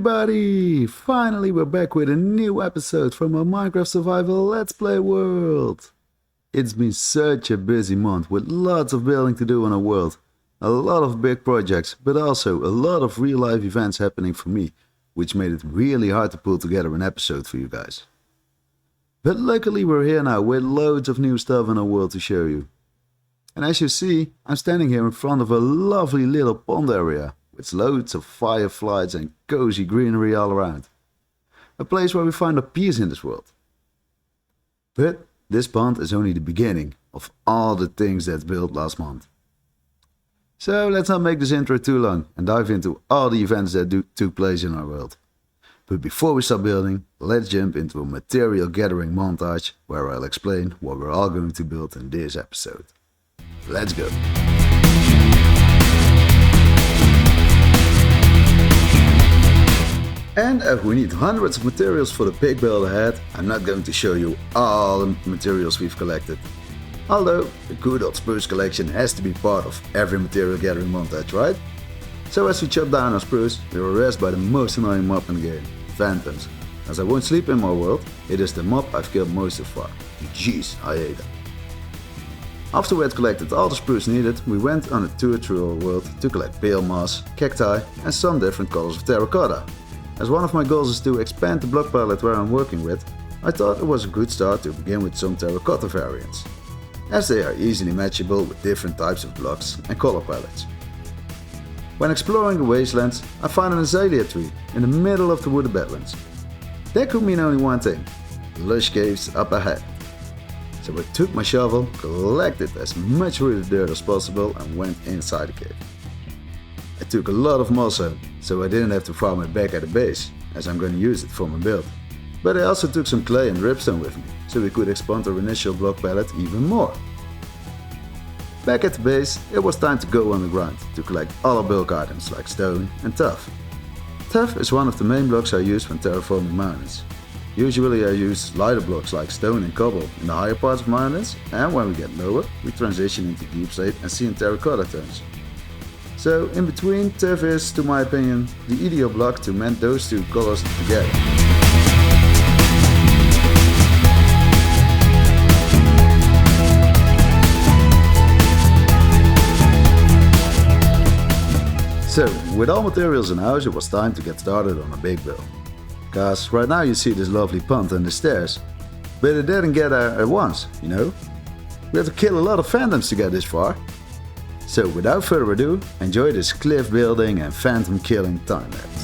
everybody! Finally we're back with a new episode from our Minecraft Survival Let's Play world. It's been such a busy month with lots of building to do on our world. A lot of big projects, but also a lot of real life events happening for me, which made it really hard to pull together an episode for you guys. But luckily we're here now with loads of new stuff in our world to show you. And as you see, I'm standing here in front of a lovely little pond area, with loads of fireflies and cozy greenery all around. A place where we find our peace in this world. But this pond is only the beginning of all the things that's built last month. So let's not make this intro too long and dive into all the events that took place in our world. But before we start building, let's jump into a material gathering montage where I'll explain what we're all going to build in this episode. Let's go! And as we need hundreds of materials for the big build ahead, I'm not going to show you all the materials we've collected. Although, the good old spruce collection has to be part of every material gathering montage, right? So as we chop down our spruce, we were harassed by the most annoying mob in the game, phantoms. As I won't sleep in my world, it is the mob I've killed most so far. Jeez, I hate them. After we had collected all the spruce needed, we went on a tour through our world to collect pale moss, cacti and some different colors of terracotta. As one of my goals is to expand the block palette where I'm working with, I thought it was a good start to begin with some terracotta variants, as they are easily matchable with different types of blocks and color palettes. When exploring the wastelands, I found an azalea tree in the middle of the wooded badlands. That could mean only one thing: lush caves up ahead. So I took my shovel, collected as much rooted dirt as possible and went inside the cave. I took a lot of moss home, so I didn't have to farm it back at the base, as I'm going to use it for my build. But I also took some clay and dripstone with me, so we could expand our initial block palette even more. Back at the base, it was time to go underground to collect all our bulk items like stone and tuff. Tuff is one of the main blocks I use when terraforming mountains. Usually I use lighter blocks like stone and cobble in the higher parts of mountains, and when we get lower, we transition into deep slate and sea and terracotta tones. So in between, tuff is, to my opinion, the ideal block to mend those two colors together. So, with all materials in house, it was time to get started on a big build. Cause right now you see this lovely pond and the stairs, but it didn't get there at once, you know? We had to kill a lot of phantoms to get this far. So without further ado, enjoy this cliff building and phantom killing time lapse.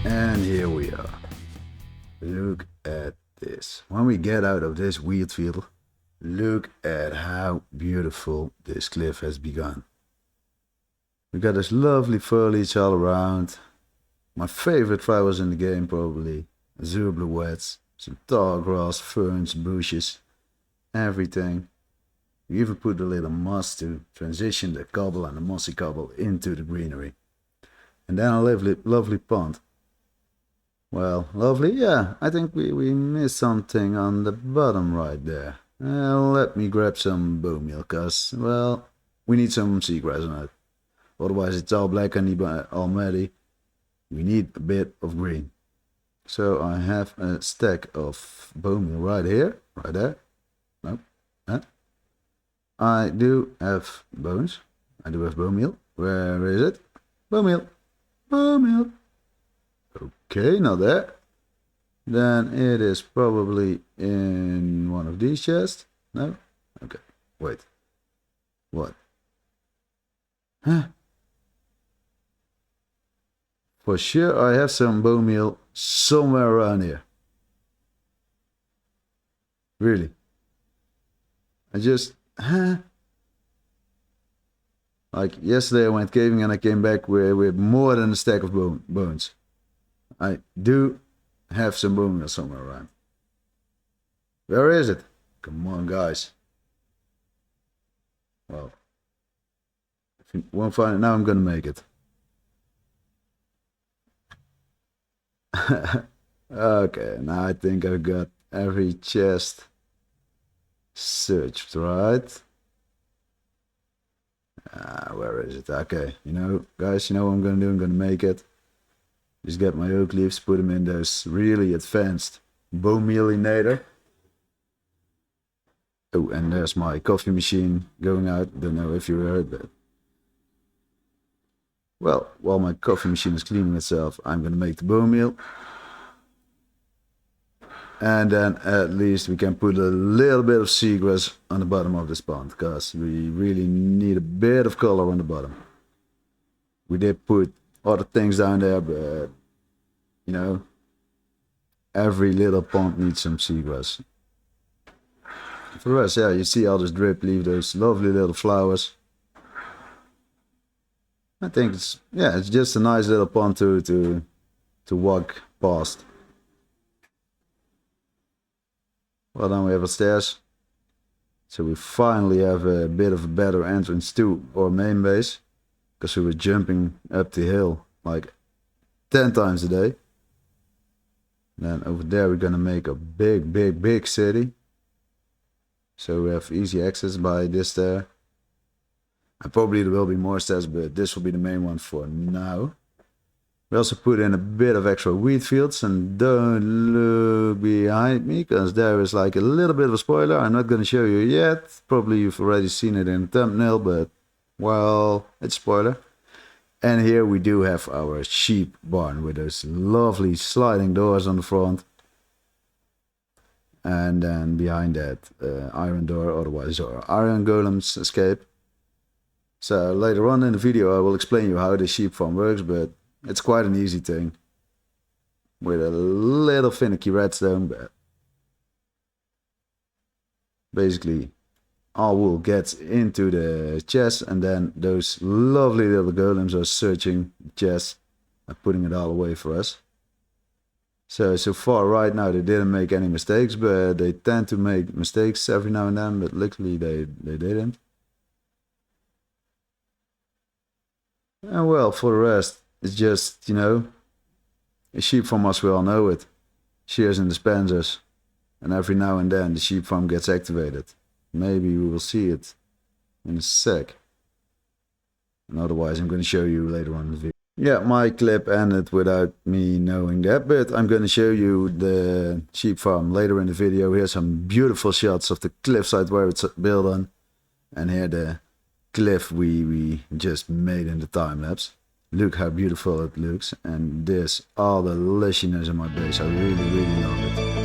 And here we are. Look at this. When we get out of this wheat field, look at how beautiful this cliff has begun. We got this lovely foliage all around. My favorite flowers in the game probably. Azure bluets, some tall grass, ferns, bushes, everything. We even put a little moss to transition the cobble and the mossy cobble into the greenery. And then a lovely pond. Well, lovely, yeah, I think we missed something on the bottom right there. Let me grab some bone meal, cause, well, we need some seagrass on it. Otherwise it's all black already. We need a bit of green. So I have a stack of bone meal right here, right there. Nope, I do have bones. I do have bone meal. Where is it? Bone meal. Bone meal. Okay, now there. then it is probably in one of these chests. No? Okay. Wait. What? Huh? For sure I have some bone meal somewhere around here. Really. I just... Huh? Like yesterday I went caving and I came back with more than a stack of bones. I do have some bone meal somewhere around. Where is it? Come on, guys. Well, if you won't find it now, I'm gonna make it. Okay, now I think I've got every chest searched, right? Where is it? Okay, you know, guys, you know what I'm gonna do? I'm gonna make it. Just get my oak leaves, put them in those really advanced bone mealinator. Oh, and there's my coffee machine going out. Don't know if you heard that. Well, while my coffee machine is cleaning itself, I'm gonna make the bone meal. And then at least we can put a little bit of seagrass on the bottom of this pond, because we really need a bit of color on the bottom. We did put other things down there, but you know, every little pond needs some seagrass. For the rest, yeah, you see all this drip leaf, those lovely little flowers. I think it's, yeah, it's just a nice little pond to walk past. Well, then we have a stairs. So we finally have a bit of a better entrance to our main base, because we were jumping up the hill like 10 times a day. Then over there we're gonna make a big city. So we have easy access by this stair. And probably there will be more stairs, but this will be the main one for now. We also put in a bit of extra wheat fields, and don't look behind me, because there is like a little bit of a spoiler. I'm not going to show you yet. Probably you've already seen it in the thumbnail, but well, it's a spoiler. And here we do have our sheep barn with those lovely sliding doors on the front. And then behind that, iron door, otherwise our iron golems escape. So later on in the video I will explain you how the sheep farm works, but it's quite an easy thing. With a little finicky redstone, but basically all wool gets into the chest, and then those lovely little golems are searching the chest and putting it all away for us. So far right now they didn't make any mistakes, but they tend to make mistakes every now and then, but luckily they didn't. And well, for the rest, it's just, you know, a sheep farm as we all know it. Shears and dispensers. And every now and then the sheep farm gets activated. Maybe we will see it in a sec. And otherwise I'm going to show you later on in the video. Yeah, my clip ended without me knowing that, but I'm going to show you the sheep farm later in the video. Here's some beautiful shots of the cliffside where it's built on. And here the cliff we just made in the time lapse. Look how beautiful it looks, and this, all the lusciness in my base. I really love it.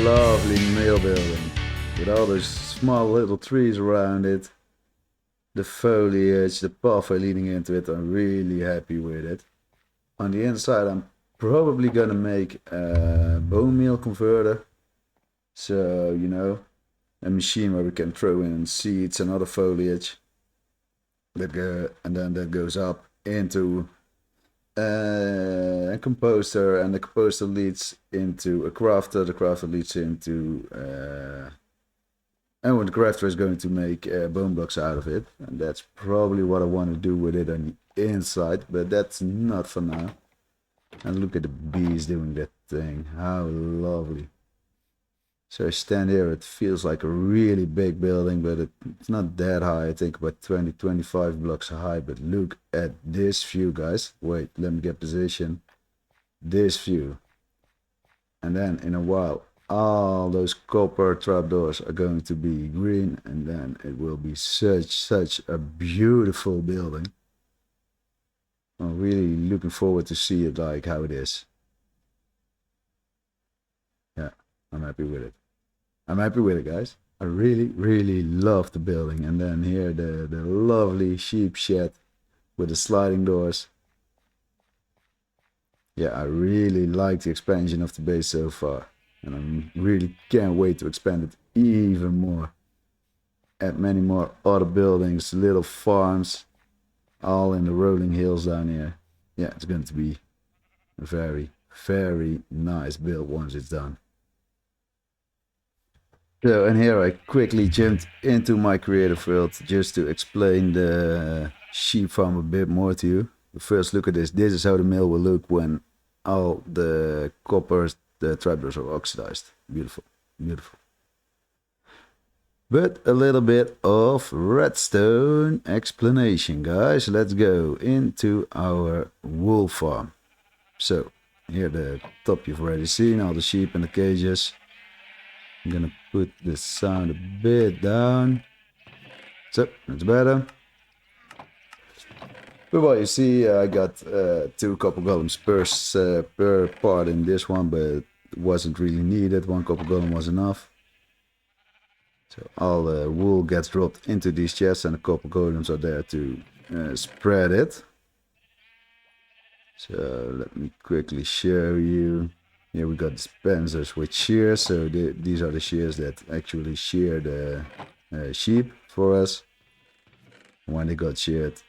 Lovely mill building with all those small little trees around it, the foliage, the pathway leading into it. I'm really happy with it. On the inside I'm probably gonna make a bone meal converter, so you know, a machine where we can throw in seeds and other foliage that and then that goes up into a composter, and the composter leads into a crafter. The crafter leads into and the crafter is going to make bone blocks out of it, and that's probably what I want to do with it on the inside, but that's not for now. And look at the bees doing that thing, how lovely. So I stand here, it feels like a really big building, but it's not that high. I think about 20-25 blocks high, but look at this view, guys. Wait, let me get position. This view. And then in a while, all those copper trapdoors are going to be green, and then it will be such a beautiful building. I'm really looking forward to see it like how it is. Yeah, I'm happy with it. I'm happy with it, guys. I really love the building. And then here the lovely sheep shed with the sliding doors. Yeah, I really like the expansion of the base so far. And I really can't wait to expand it even more. Add many more other buildings, little farms, all in the rolling hills down here. Yeah, it's going to be a very nice build once it's done. So, and here I quickly jumped into my creative world just to explain the sheep farm a bit more to you. First, look at this. This is how the mill will look when all the coppers, the trapdoors are oxidized. Beautiful, beautiful. But a little bit of redstone explanation, guys. Let's go into our wool farm. So, here the top you've already seen, all the sheep in the cages. I'm gonna put the sound a bit down. So, that's better. But what you see, I got 2 copper golems per part in this one, but it wasn't really needed. 1 copper golem was enough. So all the wool gets dropped into these chests, and the copper golems are there to spread it. So let me quickly show you. Here we got dispensers with shears. So these are the shears that actually shear the sheep for us. When they got sheared,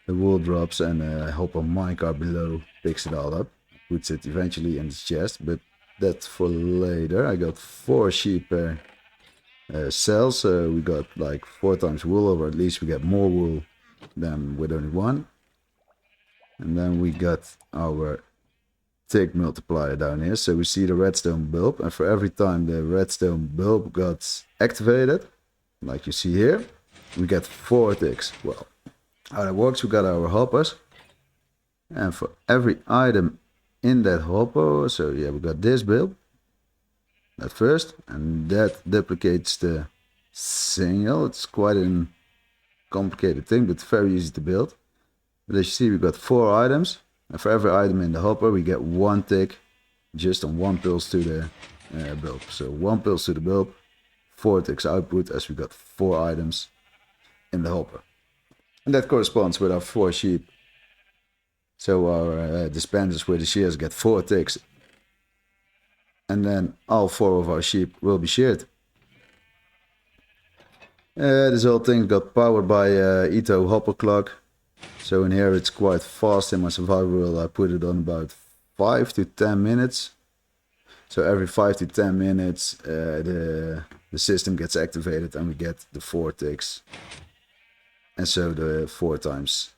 the wool drops, and a hopper minecart below picks it all up, puts it eventually in the chest, but that's for later. I got 4 sheep per cell, so we got like 4 times wool, or at least we get more wool than with only 1. And then we got our tick multiplier down here, so we see the redstone bulb, and for every time the redstone bulb got activated, like you see here, we get 4 ticks. Well, how that works, we got our hoppers, and for every item in that hopper, so yeah, we got this bulb at first, and that duplicates the signal. It's quite a complicated thing, but very easy to build. But as you see, we got 4 items, and for every item in the hopper we get 1 tick just on 1 pulse to the bulb. So 1 pulse to the bulb, 4 ticks output, as we got 4 items in the hopper. And that corresponds with our 4 sheep. So our dispensers with the shears get 4 ticks, and then all 4 of our sheep will be sheared. This whole thing got powered by Ito hopper clock. So in here it's quite fast. In my survival world I put it on about 5 to 10 minutes. So every 5 to 10 minutes the system gets activated, and we get the 4 ticks. And so the 4 times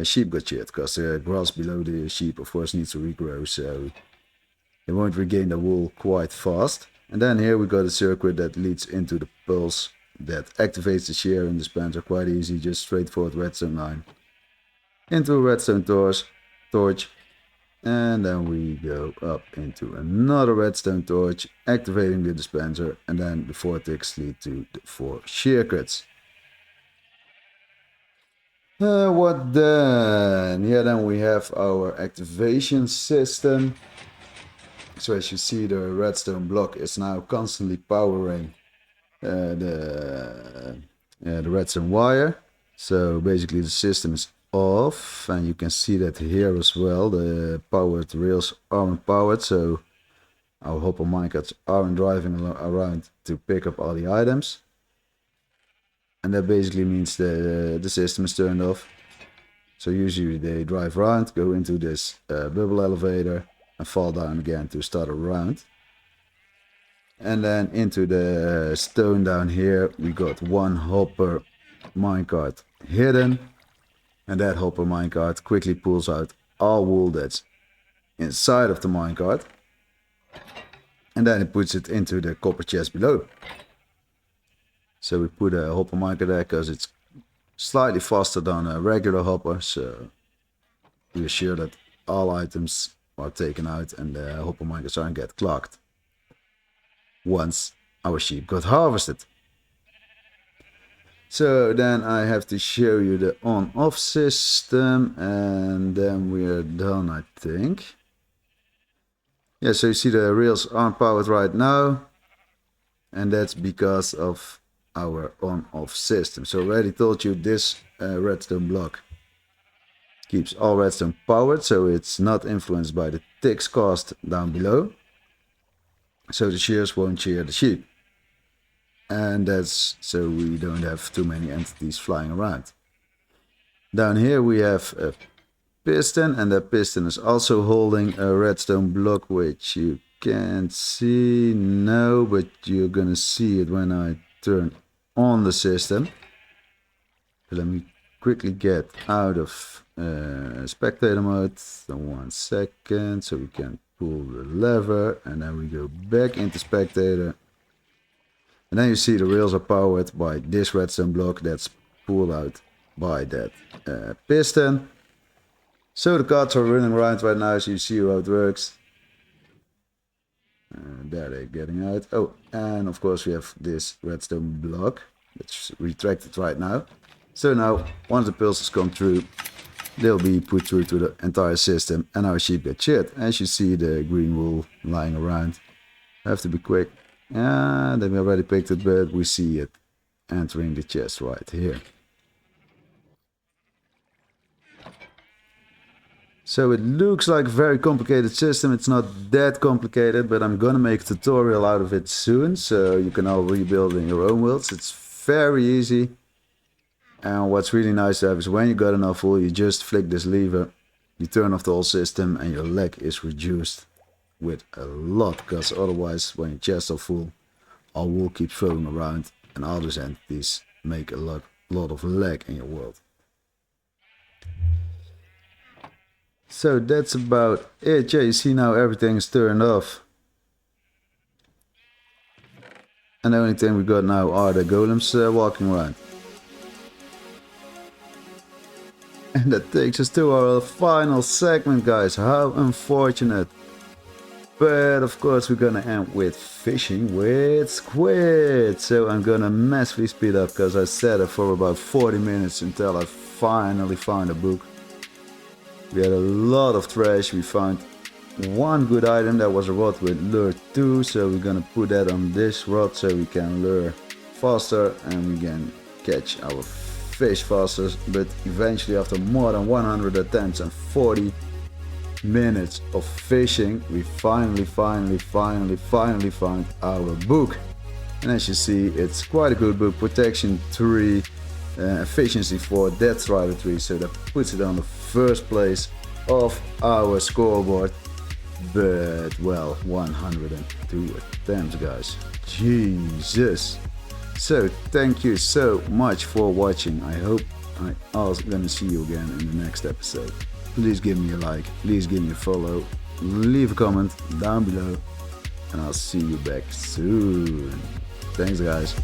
sheep got sheared, because the grass below the sheep of course needs to regrow, so they won't regain the wool quite fast. And then here we got a circuit that leads into the pulse that activates the shear and dispenser. Quite easy, just straightforward redstone line into a redstone torch, and then we go up into another redstone torch, activating the dispenser, and then the 4 ticks lead to the 4 shear cuts. What then? Yeah, then we have our activation system. So as you see, the redstone block is now constantly powering the redstone wire. So basically the system is off, and you can see that here as well. The powered rails aren't powered, so our hopper minecarts aren't driving around to pick up all the items. And that basically means the system is turned off. So usually they drive around, go into this bubble elevator and fall down again to start a round. And then into the stone down here we got one hopper minecart hidden. And that hopper minecart quickly pulls out all wool that's inside of the minecart. And then it puts it into the copper chest below. So we put a hopper minecart there because it's slightly faster than a regular hopper. So we are sure that all items are taken out and the hopper minecarts aren't get clogged once our sheep got harvested. So then I have to show you the on-off system and then we are done, I think. Yeah, so you see the rails aren't powered right now. And that's because of our on-off system. So I already told you this redstone block keeps all redstone powered. So it's not influenced by the ticks cost down below. So the shears won't shear the sheep. And that's so we don't have too many entities flying around. Down here we have a piston, and that piston is also holding a redstone block, which you can't see now, but you're gonna see it when I turn on the system. So let me quickly get out of spectator mode. So 1 second, so we can pull the lever, and then we go back into spectator. And then you see the rails are powered by this redstone block that's pulled out by that piston. So the carts are running around right now, so you see how it works. There they're getting out. Oh, and of course we have this redstone block that's retracted right now. So now, once the pulses come through, they'll be put through to the entire system and our sheep get sheared. As you see the green wool lying around. Have to be quick. And then we already picked it, but we see it entering the chest right here. So it looks like a very complicated system. It's not that complicated, but I'm gonna make a tutorial out of it soon, so you can all rebuild in your own worlds. It's very easy. And what's really nice to have is when you got enough wool, you just flick this lever, you turn off the whole system, and your lag is reduced with a lot, because otherwise when your chests are full, all wool keeps flowing around and all those entities make a lot of lag in your world. So that's about it. Yeah, you see now everything's turned off. And the only thing we got now are the golems walking around. And that takes us to our final segment, guys. How unfortunate. But of course we're gonna end with fishing with squid. So I'm gonna massively speed up because I sat there for about 40 minutes until I finally found a book. We had a lot of trash. We found one good item, that was a rod with lure 2. So we're gonna put that on this rod so we can lure faster and we can catch our fish faster. But eventually, after more than 100 attempts and 40 minutes of fishing, we finally found our book. And as you see, it's quite a good book. Protection 3, efficiency 4, death rider 3, so that puts it on the first place of our scoreboard. But well, 102 attempts, guys, Jesus. So thank you so much for watching. I hope I'm also gonna see you again in the next episode. Please give me a like, please give me a follow, leave a comment down below, and I'll see you back soon. Thanks, guys.